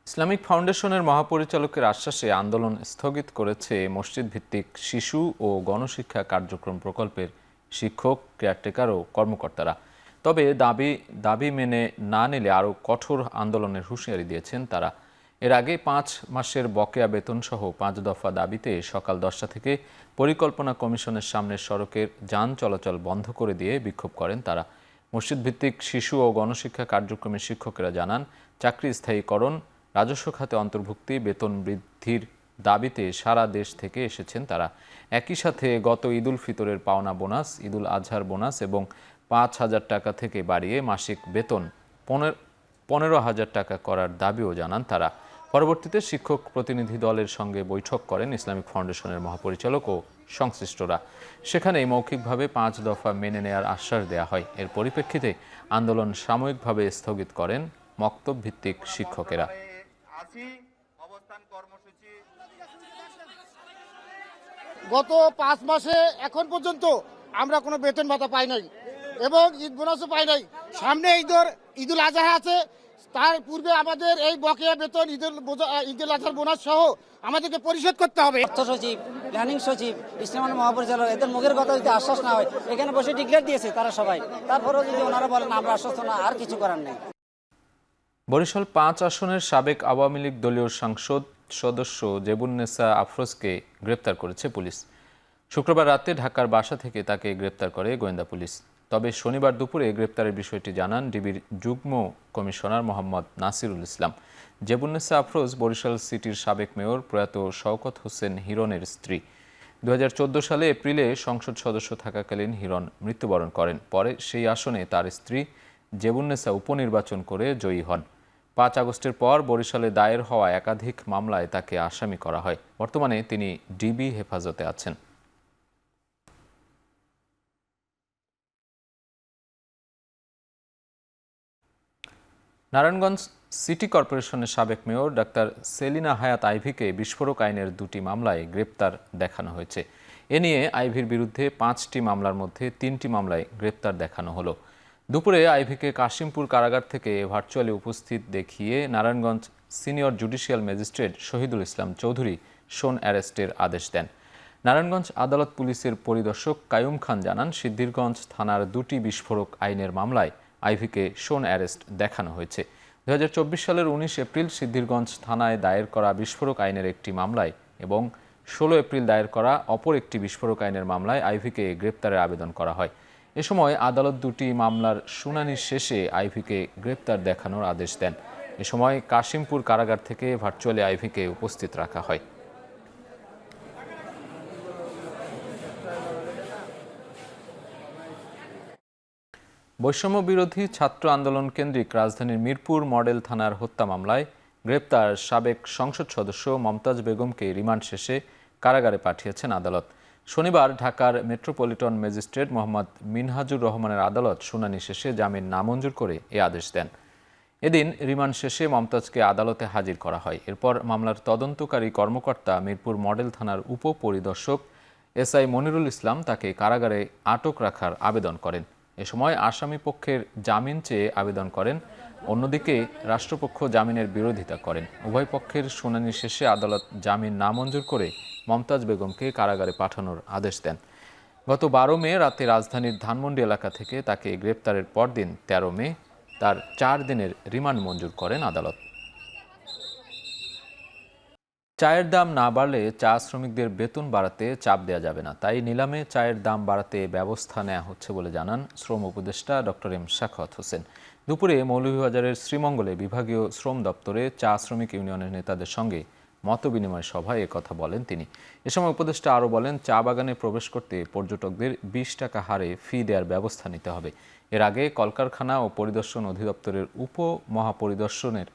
[SPEAKER 1] ইসলামিক ফাউন্ডেশনের মহাপরিচালকের আশ্বাসে আন্দোলন স্থগিত করেছে মসজিদ ভিত্তিক শিশু ও গণশিক্ষা কার্যক্রম প্রকল্পের শিক্ষক, কেয়ারটেকার ও কর্মকর্তারা। তবে দাবি মেনে না নিলে আরও কঠোর আন্দোলনের হুঁশিয়ারি দিয়েছেন তারা। এর আগে 5 মাসের বকেয়া বেতনসহ 5 দফা দাবিতে সকাল 10টা থেকে পরিকল্পনা কমিশনের সামনের সড়কের যান চলাচল বন্ধ করে দিয়ে বিক্ষোভ করেন তারা। মসজিদ ভিত্তিক শিশু ও গণশিক্ষা কার্যক্রমের শিক্ষকেরা জানান, চাকরি স্থায়ীকরণ, রাজস্ব খাতে অন্তর্ভুক্তি, বেতন বৃদ্ধির দাবিতে সারা দেশ থেকে এসেছেন তারা। একই সাথে গত ঈদুল ফিতরের পাওনা বোনাস, ঈদুল আজহার বোনাস এবং 5,000 টাকা থেকে বাড়িয়ে মাসিক বেতন 15,000 টাকা করার দাবিও জানান তারা। পরবর্তীতে শিক্ষক প্রতিনিধি দলের সঙ্গে বৈঠক করেন ইসলামিক ফাউন্ডেশনের মহাপরিচালক ও সংশ্লিষ্টরা। সেখানেই মৌখিকভাবে 5 দফা মেনে নেয়ার আশ্বাস দেয়া হয়। এর পরিপ্রেক্ষিতে আন্দোলন সাময়িকভাবে স্থগিত করেন মক্তব ভিত্তিক শিক্ষকেরা।
[SPEAKER 20] গত 5 মাসে এখন পর্যন্ত আমরা কোনো বেতন ভাতা পাই নাই এবং ঈদ বোনাসও পাই নাই। সামনে ঈদুল আজহা আছে, তার পূর্বে আমাদের এই বকেয়া বেতন, ঈদুল আজহার বোনাস সহ আমাদেরকে পরিশোধ করতে হবে।
[SPEAKER 21] অর্থ সচিব, প্ল্যানিং সচিব, ইসলামের মহাপরিচালক, এদের মুখের কথা যদি আশ্বাস না হয়, এখানে বসে ডিক্লেয়ার দিয়েছে তারা সবাই, তারপরেও যদি ওনারা বলেন আমরা আশ্বস্ত না, আর কিছু করার নেই।
[SPEAKER 1] বরিশাল 5 আসনের সাবেক আওয়ামী লীগ দলীয় সংসদ সদস্য জেবুন্নেসা আফরোজকে গ্রেপ্তার করেছে পুলিশ। শুক্রবার রাতে ঢাকার বাসা থেকে তাকে গ্রেপ্তার করে গোয়েন্দা পুলিশ। তবে শনিবার দুপুরে গ্রেপ্তারের বিষয়টি জানান ডিবির যুগ্ম কমিশনার মোহাম্মদ নাসিরুল ইসলাম। জেবুন্নেসা আফরোজ বরিশাল সিটির সাবেক মেয়র প্রয়াত শওকত হোসেন হিরণের স্ত্রী। 2014 সালে এপ্রিলে সংসদ সদস্য থাকাকালীন হিরণ মৃত্যুবরণ করেন। পরে সেই আসনে তার স্ত্রী জেবুন্নেসা উপনির্বাচন করে জয়ী হন। 5 আগস্টের পর বরিশালে দায়ের হওয়া একাধিক মামলায় তাকে আসামি করা হয়। বর্তমানে তিনি ডিবি হেফাজতে আছেন। নারায়ণগঞ্জ সিটি কর্পোরেশনের সাবেক মেয়র ডাক্তার সেলিনা হায়াত আইভিকে বিস্ফোরক আইনের 2টি মামলায় গ্রেপ্তার দেখানো হয়েছে। এ নিয়ে আইভির বিরুদ্ধে 5টি মামলার মধ্যে 3টি মামলায় গ্রেপ্তার দেখানো হলো। দুপুরে আইভিকে কাশিমপুর কারাগার থেকে ভার্চুয়ালি উপস্থিত দেখিয়ে Narayanganj senior judicial magistrate Shahidul Islam Chowdhury shown অ্যারেস্টের আদেশ দেন। নারায়ণগঞ্জ আদালত পুলিশের পরিদর্শক কায়ুম খান জানান, সিদ্ধিরগঞ্জ থানার 2টি বিস্ফোরক আইনের মামলায় আইভিকে শোন অ্যারেস্ট দেখানো হয়েছে। 2024 সালের 19 এপ্রিল সিদ্ধিরগঞ্জ থানায় দায়ের করা বিস্ফোরক আইনের একটি মামলায় এবং 16 এপ্রিল দায়ের করা অপর একটি বিস্ফোরক আইনের মামলায় আইভিকে গ্রেপ্তারের আবেদন করা হয়। এ সময় আদালত 2টি মামলার শুনানি শেষে আইভিকে গ্রেপ্তার দেখানোর আদেশ দেন। এ সময় কাশিমপুর কারাগার থেকে ভার্চুয়ালি আইভিকে উপস্থিত রাখা হয়। বৈষম্য বিরোধী ছাত্র আন্দোলন কেন্দ্রিক রাজধানীর মিরপুর মডেল থানার হত্যা মামলায় গ্রেপ্তার সাবেক সংসদ সদস্য মমতাজ বেগমকে রিমান্ড শেষে কারাগারে পাঠিয়েছেন আদালত। শনিবার ঢাকার মেট্রোপলিটন ম্যাজিস্ট্রেট মোহাম্মদ মিনহাজুর রহমানের আদালত শুনানি শেষে জামিন নামঞ্জুর করে এ আদেশ দেন। এদিন রিমান্ড শেষে মমতাজকে আদালতে হাজির করা হয়। এরপর মামলার তদন্তকারী কর্মকর্তা মিরপুর মডেল থানার উপপরিদর্শক এসআই মনিরুল ইসলাম তাকে কারাগারে আটক রাখার আবেদন করেন। এ সময় আসামি পক্ষের জামিন চেয়ে আবেদন করেন, অন্যদিকে রাষ্ট্রপক্ষ জামিনের বিরোধিতা করেন। উভয় পক্ষের শুনানি শেষে আদালত জামিন নামঞ্জুর করে মমতাজ বেগমকে কারাগারে পাঠানোর আদেশ দেন। গত 12 মে রাতে রাজধানীর ধানমন্ডি এলাকা থেকে তাকে গ্রেপ্তারের পরদিন 13 মে তার 4 দিনের রিমান্ড মঞ্জুর করেন আদালত। চায়ের দাম না বাড়লে চা শ্রমিকদের বেতন বাড়াতে চাপ দেওয়া যাবে না, তাই নিলামে চায়ের দাম বাড়াতে ব্যবস্থা নেওয়া হচ্ছে বলে জানান শ্রম উপদেষ্টা ডক্টর এম শাখাওয়াত হোসেন। দুপুরে মৌলভীবাজারের শ্রীমঙ্গলে বিভাগীয় শ্রম দপ্তরে চা শ্রমিক ইউনিয়নের নেতাদের সঙ্গে মতবিনিময় সভায় একথা বলেন তিনি। এ সময় উপদেষ্টা আরও বলেন, চা বাগানে প্রবেশ করতে পর্যটকদের 20 টাকা হারে ফি দেওয়ার ব্যবস্থা নিতে হবে। এর আগে কলকারখানা ও পরিদর্শন অধিদপ্তরের উপমহাপরিদর্শনের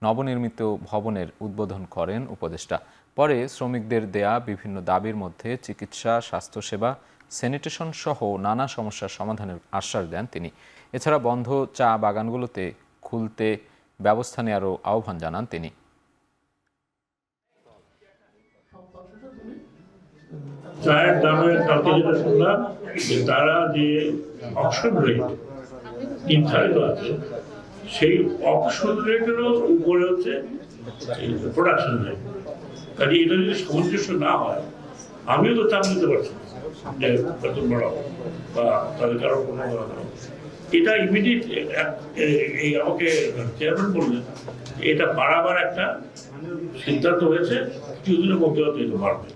[SPEAKER 1] নবনির্মিত ভবনের উদ্বোধন করেন উপদেষ্টা। পরে শ্রমিকদের দেয়া বিভিন্ন দাবির মধ্যে চিকিৎসা, স্বাস্থ্যসেবা, স্যানিটেশন সহ নানা সমস্যার সমাধানের আশ্বাস দেন তিনি। এছাড়া বন্ধ চা বাগানগুলোতে খুলতে ব্যবস্থা নেওয়ারও আহ্বান জানান তিনি।
[SPEAKER 3] চায়ের দামের কালকে যেটা শুনলাম যে তারা যে অকশন রেট নির্ধারিত আছে, সেই অকশন রেটেরও উপরে হচ্ছে প্রোডাকশন রেট। কাজে এটা যদি সামঞ্জস্য না হয়, আমিও তো চাপ নিতে পারছি যে বেতন বাড়াবো বা তাদের কারো কোনো এটা ইমিডিয়েট এই আমাকে চেয়ারম্যান বললেন এটা বাড়াবার একটা সিদ্ধান্ত হয়েছে, কিছুদিনের মধ্যে হয়তো এটা বাড়বে।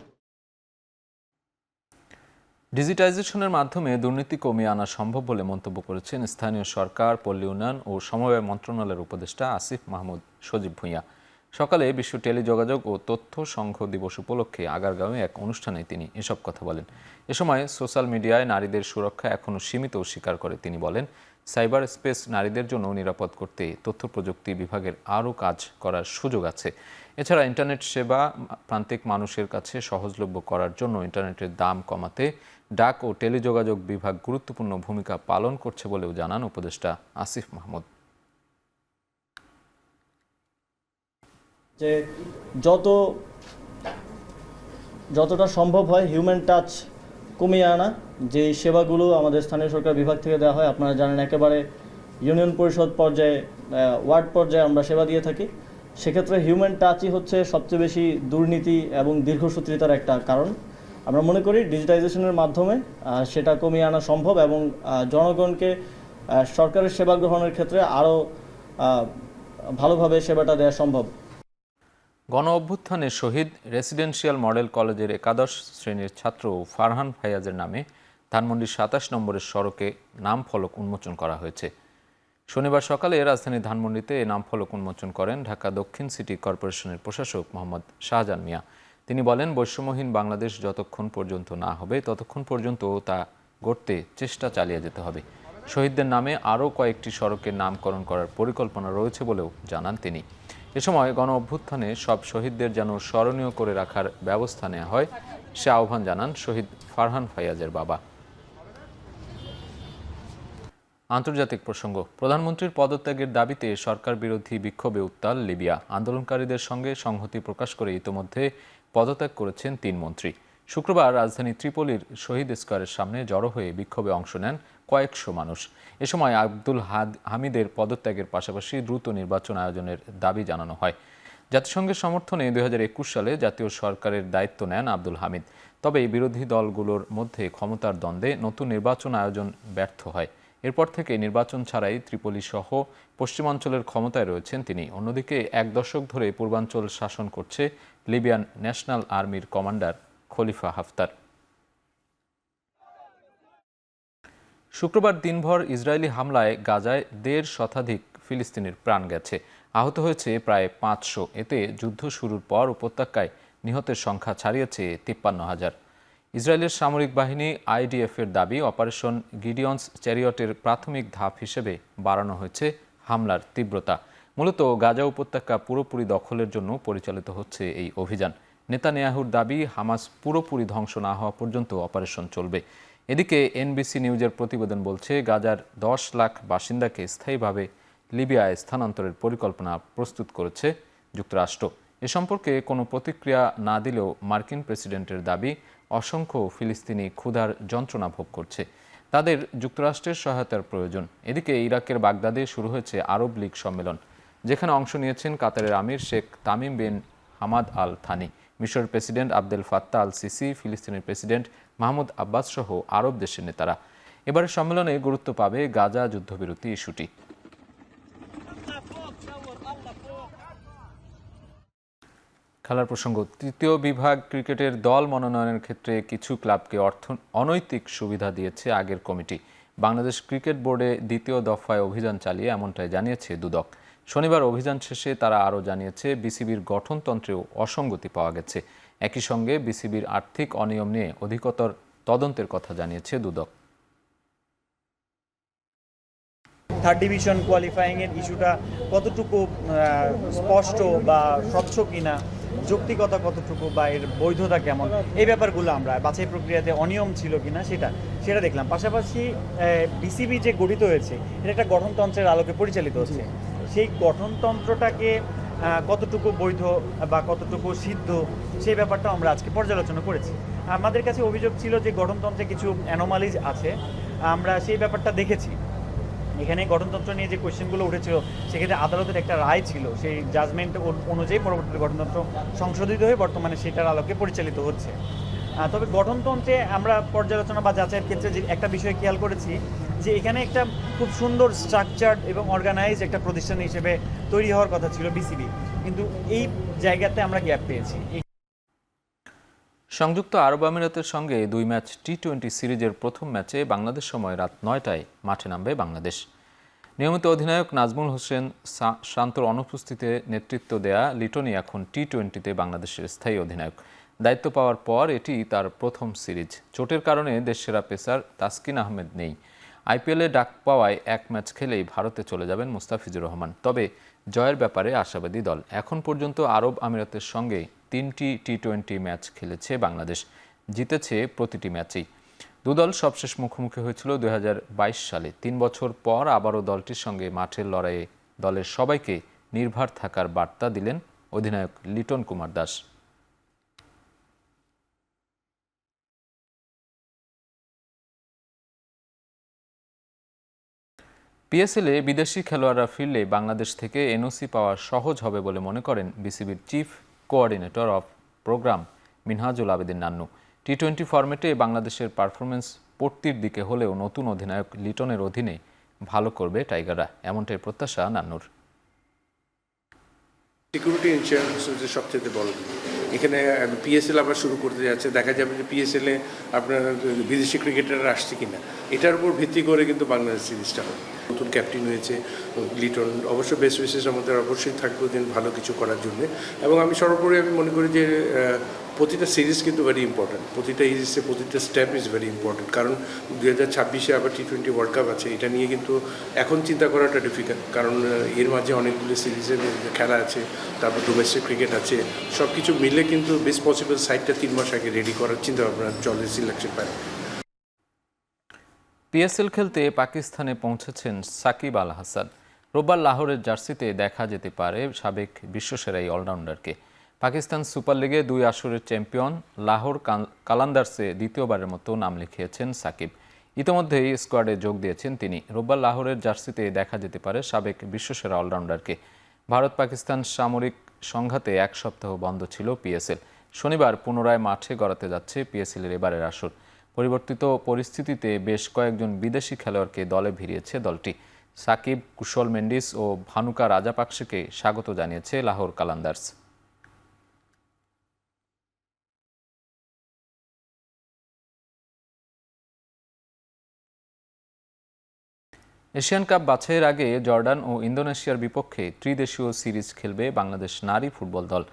[SPEAKER 1] ডিজিটাইজেশনের মাধ্যমে দুর্নীতি কমিয়ে আনা সম্ভব বলে মন্তব্য করেছেন স্থানীয় সরকার, পল্লী উন্নয়ন ও সমবায় মন্ত্রণালয়ের উপদেষ্টা আসিফ মাহমুদ সজীব ভূঁইয়া। সকালে বিশ্ব টেলিযোগাযোগ ও তথ্য সংঘ দিবস উপলক্ষে আগারগাঁওয়ে এক অনুষ্ঠানে তিনি এসব কথা বলেন। এ সময় সোশ্যাল মিডিয়ায় নারীদের সুরক্ষা এখনও সীমিত স্বীকার করে তিনি বলেন, সাইবার স্পেস নারীদের জন্য নিরাপদ করতে তথ্য প্রযুক্তি বিভাগের আরও কাজ করার সুযোগ আছে। এছাড়া ইন্টারনেট সেবা প্রান্তিক মানুষের কাছে সহজলভ্য করার জন্য ইন্টারনেটের দাম কমাতে ডাক ও টেলিযোগাযোগ বিভাগ গুরুত্বপূর্ণ ভূমিকা পালন করছে বলেও জানান উপদেষ্টা আসিফ মাহমুদ।
[SPEAKER 22] যে যতটা সম্ভব হয় হিউম্যান টাচ কমিয়ে আনা, যে সেবাগুলো আমাদের স্থানীয় সরকার বিভাগ থেকে দেওয়া হয়, আপনারা জানেন একেবারে ইউনিয়ন পরিষদ পর্যায়ে, ওয়ার্ড পর্যায়ে আমরা সেবা দিয়ে থাকি। সেক্ষেত্রে হিউম্যান টাচই হচ্ছে সবচেয়ে বেশি দুর্নীতি এবং দীর্ঘসূত্রিতার একটা কারণ। আমরা মনে করি ডিজিটাইজেশনের মাধ্যমে সেটা কমিয়ে আনা সম্ভব এবং জনগণকে সরকারের সেবা গ্রহণের ক্ষেত্রে আরও ভালোভাবে সেবাটা দেওয়া সম্ভব।
[SPEAKER 1] গণ অভ্যুত্থানে শহীদ রেসিডেন্সিয়াল মডেল কলেজের 11 শ্রেণীর ছাত্র ফারহান ফায়াজের নামে ধানমন্ডির 27 নম্বরের সড়কে নাম ফলক উন্মোচন করা হয়েছে। শনিবার সকালে রাজধানীর ধানমন্ডিতে এই নাম ফলক উন্মোচন করেন ঢাকা দক্ষিণ সিটি কর্পোরেশনের প্রশাসক মোহাম্মদ শাহজাহান মিয়া। তিনি বলেন, বৈষম্যহীন বাংলাদেশ যতক্ষণ পর্যন্ত না হবে ততক্ষণ পর্যন্ত তা গড়তে চেষ্টা চালিয়ে যেতে হবে। শহীদদের নামে আরও কয়েকটি সড়কের নামকরণ করার পরিকল্পনা রয়েছে বলেও জানান তিনি। এ সময় গণ অভ্যুত্থানে সব শহীদদের যেন স্মরণীয় করে রাখার ব্যবস্থা নেওয়া হয় সে আহ্বান জানান শহীদ ফারহান ফায়াজের বাবা। আন্তর্জাতিক প্রসঙ্গ, প্রধানমন্ত্রীর পদত্যাগের দাবিতে সরকার বিরোধী বিক্ষোভে উত্তাল লিবিয়া। আন্দোলনকারীদের সঙ্গে সংহতি প্রকাশ করে ইতোমধ্যে পদত্যাগ করেছেন 3 মন্ত্রী। শুক্রবার রাজধানী ত্রিপোলির শহীদ স্কোয়ারের সামনে জড়ো হয়ে বিক্ষোভে অংশ নেন কয়েকশো মানুষ। এ সময় আব্দুল হামিদের পদত্যাগের পাশাপাশি দ্রুত নির্বাচন আয়োজনের দাবি জানানো হয়। জাতিসংঘের সমর্থনে 2021 সালে জাতীয় সরকারের দায়িত্ব নেন আব্দুল হামিদ। তবে বিরোধী দলগুলোর মধ্যে ক্ষমতার দ্বন্দ্বে নতুন নির্বাচন আয়োজন ব্যর্থ হয়। এরপর থেকে নির্বাচন ছাড়াই ত্রিপোলি সহ পশ্চিমাঞ্চলের ক্ষমতায় রয়েছেন তিনি। অন্যদিকে 1 দশক ধরে পূর্বাঞ্চল শাসন করছে লিবিয়ান ন্যাশনাল আর্মির কমান্ডার খলিফা হাফতার। শুক্রবার দিনভর ইসরায়েলি হামলায় গাজায় 1.5 শতাধিক ফিলিস্তিনির প্রাণ গেছে, আহত হয়েছে প্রায় 500। এতে যুদ্ধ শুরুর পর উপত্যকায় নিহতের সংখ্যা ছাড়িয়েছে 53,000। ইসরায়েলের সামরিক বাহিনী IDF-এর দাবি, অপারেশন গিডিয়ন্স চ্যারিয়টের প্রাথমিক ধাপ হিসেবে বাড়ানো হয়েছে হামলার তীব্রতা। মূলত গাজা উপত্যকা পুরোপুরি দখলের জন্য পরিচালিত হচ্ছে এই অভিযান। নেতানিয়াহুর দাবি, হামাস পুরোপুরি ধ্বংস না হওয়া পর্যন্ত অপারেশন চলবে। এদিকে এনবিসি নিউজের প্রতিবেদন বলছে, গাজার 10 লাখ বাসিন্দাকে স্থায়ীভাবে লিবিয়ায় স্থানান্তরের পরিকল্পনা প্রস্তুত করেছে যুক্তরাষ্ট্র। এ সম্পর্কে কোনো প্রতিক্রিয়া না দিলেও মার্কিন প্রেসিডেন্টের দাবি, অসংখ্য ফিলিস্তিনি ক্ষুধার যন্ত্রণা ভোগ করছে, তাদের যুক্তরাষ্ট্রের সহায়তার প্রয়োজন। এদিকে ইরাকের বাগদাদে শুরু হয়েছে আরব লীগ সম্মেলন, যেখানে অংশ নিয়েছেন কাতারের আমির Sheikh Tamim bin Hamad Al Thani, মিশরের president Abdel Fattah Al Sisi, ফিলিস্তিনের প্রেসিডেন্ট মাহমুদ আব্বাস সহ আরব দেশের নেতারা। এবারের সম্মেলনে গুরুত্ব পাবে গাজা যুদ্ধবিরতি ইস্যুটি। খেলার প্রসঙ্গ, তৃতীয় বিভাগ ক্রিকেটের দল মনোনয়নের ক্ষেত্রে কিছু ক্লাবকে অনৈতিক সুবিধা দিয়েছে আগের কমিটি। বাংলাদেশ ক্রিকেট বোর্ডে দ্বিতীয় দফায় অভিযান চালিয়ে এমনটাই জানিয়েছে দুদক। শনিবার অভিযান শেষে তারা আরও জানিয়েছে, বিসিবির গঠনতন্ত্রেও অসঙ্গতি পাওয়া গেছে। একই সঙ্গে বিসিবির আর্থিক অনিয়ম নিয়ে অধিকতর তদন্তের কথা জানিয়েছে দুদক।
[SPEAKER 22] থার্ড ডিভিশন কোয়ালিফাইংয়ের ইস্যুটা কতটুকু স্পষ্ট বা স্বচ্ছ কিনা, যৌক্তিকতা কতটুকু বা এর বৈধতা কেমন, এই ব্যাপারগুলো আমরা বাছাই প্রক্রিয়াতে অনিয়ম ছিল কিনা সেটা দেখলাম। পাশাপাশি বিসিবি যে গঠিত হয়েছে এটা একটা গঠনতন্ত্রের আলোকে পরিচালিত হচ্ছে। সেই গঠনতন্ত্রটাকে কতটুকু বৈধ বা কতটুকু সিদ্ধ, সেই ব্যাপারটা আমরা আজকে পর্যালোচনা করেছি। আমাদের কাছে অভিযোগ ছিল যে গঠনতন্ত্রে কিছু অ্যানোমালিজ আছে, আমরা সেই ব্যাপারটা দেখেছি। এখানে গঠনতন্ত্র নিয়ে যে কোয়েশ্চেনগুলো উঠেছিল, সেক্ষেত্রে আদালতের একটা রায় ছিল, সেই জাজমেন্ট অনুযায়ী পরবর্তীতে গঠনতন্ত্র সংশোধিত হয়ে বর্তমানে সেটার আলোকে পরিচালিত হচ্ছে। তবে গঠনতন্ত্রে আমরা পর্যালোচনা বা যাচাইয়ের ক্ষেত্রে যে একটা বিষয় খেয়াল করেছি, যে এখানে একটা খুব সুন্দর স্ট্রাকচার্ড এবং অর্গানাইজ একটা প্রতিষ্ঠান হিসেবে তৈরি হওয়ার কথা ছিল বিসিবি, কিন্তু এই জায়গাতে আমরা গ্যাপ পেয়েছি।
[SPEAKER 1] সংযুক্ত আরব আমিরাতের সঙ্গে 2 ম্যাচ টি-20 সিরিজের প্রথম ম্যাচে বাংলাদেশ সময় রাত 9টায় মাঠে নামবে বাংলাদেশ। নিয়মিত অধিনায়ক নাজমুল হোসেন শান্তর অনুপস্থিতিতে নেতৃত্ব দেয়া লিটনই এখন টি-20তে বাংলাদেশের স্থায়ী অধিনায়ক। দায়িত্ব পাওয়ার পর এটি তার প্রথম সিরিজ। চোটের কারণে দেশসেরা পেসার তাসকিন আহমেদ নেই। আইপিএলে ডাক পাওয়ায় 1 ম্যাচ খেলেই ভারতে চলে যাবেন মুস্তাফিজুর রহমান। তবে জয়ের ব্যাপারে আশাবাদী দল। এখন পর্যন্ত আরব আমিরাতের সঙ্গে 3টি টি-20 ম্যাচ খেলেছে বাংলাদেশ, জিতেছে প্রতিটি ম্যাচেই। দুদল সবশেষ মুখোমুখি হয়েছিল 2022 সালে। 3 বছর পর আবারও দলটির সঙ্গে মাঠের লড়াইয়ে দলের সবাইকে নির্ভর থাকার বার্তা দিলেন অধিনায়ক লিটন কুমার দাস। পিএসএলে বিদেশি খেলোয়াড়রা ফিরলে বাংলাদেশ থেকে এনওসি পাওয়া সহজ হবে বলে মনে করেন বিসিবির chief coordinator of programme Minhajul Abedin Nannu. টি-20 ফরম্যাটে বাংলাদেশের পারফরমেন্স পড়তির দিকে হলেও নতুন অধিনায়ক লিটনের অধীনে ভালো করবে টাইগাররা, এমনটাই প্রত্যাশা নান্নুর।
[SPEAKER 2] সিকিউরিটি ইন্স্যুরেন্স হচ্ছে সবচেয়ে বড়। এখানে পিএসএল আবার শুরু করতে যাচ্ছে, দেখা যাবে যে পিএসএলে আপনার বিদেশি ক্রিকেটাররা আসছে কিনা, এটার উপর ভিত্তি করে কিন্তু বাংলাদেশ সিরিজটা হবে। নতুন ক্যাপ্টেন হয়েছে লিটন, অবশ্য বেস্ট উইশেস আমাদের অবশ্যই থাকবে দিন ভালো কিছু করার জন্য। এবং আমি সর্বোপরি মনে করি যে প্রতিটা সিরিজ কিন্তু ভেরি ইম্পর্টেন্ট, প্রতিটা সিরিজে প্রতিটা স্টেপ ইজ ভেরি ইম্পর্টেন্ট। কারণ 2026-এ আবার টি-20 ওয়ার্ল্ড কাপ আছে, এটা নিয়ে কিন্তু এখন চিন্তা করাটা ডিফিকাল্ট, কারণ এর মাঝে অনেকগুলো সিরিজের খেলা আছে, তারপর ডোমেস্টিক ক্রিকেট আছে, সব কিছু মিলে কিন্তু বেস্ট পসিবল সাইডটা 3 মাস আগে রেডি করার চিন্তা ভাবনা চলে সিলেকশন পায়।
[SPEAKER 1] পিএসএল খেলতে পাকিস্তানে পৌঁছেছেন সাকিব আল হাসান। রোববার লাহোরের জার্সিতে দেখা যেতে পারে সাবেক বিশ্বসেরা এই অলরাউন্ডারকে। পাকিস্তান সুপার লিগে 2 আসরের চ্যাম্পিয়ন লাহোর কালান্দার্সে দ্বিতীয়বারের মতো নাম লিখিয়েছেন সাকিব। ইতিমধ্যেই স্কোয়াডে যোগ দিয়েছেন তিনি। রোববার লাহোরের জার্সিতে দেখা যেতে পারে সাবেক বিশ্বসেরা অলরাউন্ডারকে। ভারত পাকিস্তান সামরিক সংঘাতে 1 সপ্তাহ বন্ধ ছিল পিএসএল। শনিবার পুনরায় মাঠে গড়াতে যাচ্ছে পিএসএলের এবারের আসর। পরিবর্তিত পরিস্থিতিতে বেশ কয়েকজন বিদেশি খেলোয়াড়কে দলে ভিড়িয়েছে দলটি। সাকিব, কুশল মেন্ডিস ও ভানুকা রাজাপাকসেকে স্বাগত জানিয়েছে লাহোর কালান্দার্স। এশিয়ান কাপ বাছাইয়ের আগে জর্ডান ও ইন্দোনেশিয়ার বিপক্ষে ত্রিদেশীয় সিরিজ খেলবে বাংলাদেশ নারী ফুটবল দল।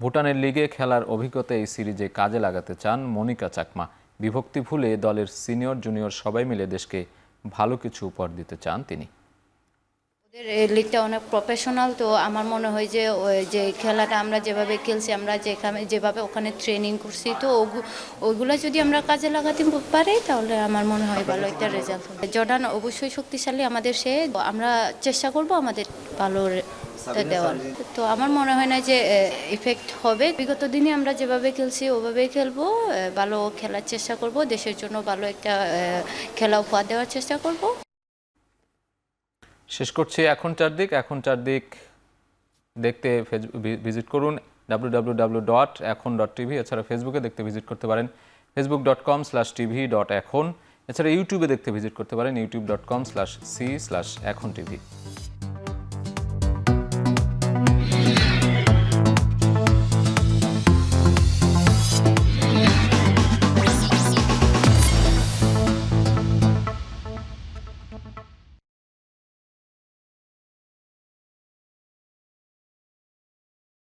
[SPEAKER 1] ভুটানের লিগে খেলার অভিজ্ঞতা এই সিরিজে কাজে লাগাতে চান মনিকা চাকমা। বিভক্তি ভুলে দলের সিনিয়র জুনিয়র সবাই মিলে দেশকে ভালো কিছু উপহার দিতে চান তিনি।
[SPEAKER 5] এই লিগটা অনেক প্রফেশনাল, তো আমার মনে হয় যে ওই যে খেলাটা আমরা যেভাবে খেলছি, আমরা যেভাবে ওখানে ট্রেনিং করছি, তো ওইগুলো যদি আমরা কাজে লাগাতে পারি তাহলে আমার মনে হয় ভালো একটা রেজাল্ট হবে। জর্ডান অবশ্যই শক্তিশালী আমাদের, আমরা চেষ্টা করব আমাদের ভালো দেওয়ার। তো আমার মনে হয় না যে ইফেক্ট হবে। বিগত দিনে আমরা যেভাবে খেলছি ওভাবেই খেলবো, ভালো খেলার চেষ্টা করব, দেশের জন্য ভালো একটা খেলা উপহার দেওয়ার চেষ্টা করব।
[SPEAKER 1] শেষ করছি এখন চারদিক দেখতে ভিজিট করুন www.ekhon.tv। এছাড়া ফেসবুকে দেখতে ভিজিট করতে পারেন facebook.com/tv.ekhon। এছাড়া ইউটিউবে দেখতে ভিজিট করতে পারেন youtube.com/c/ekhon tv।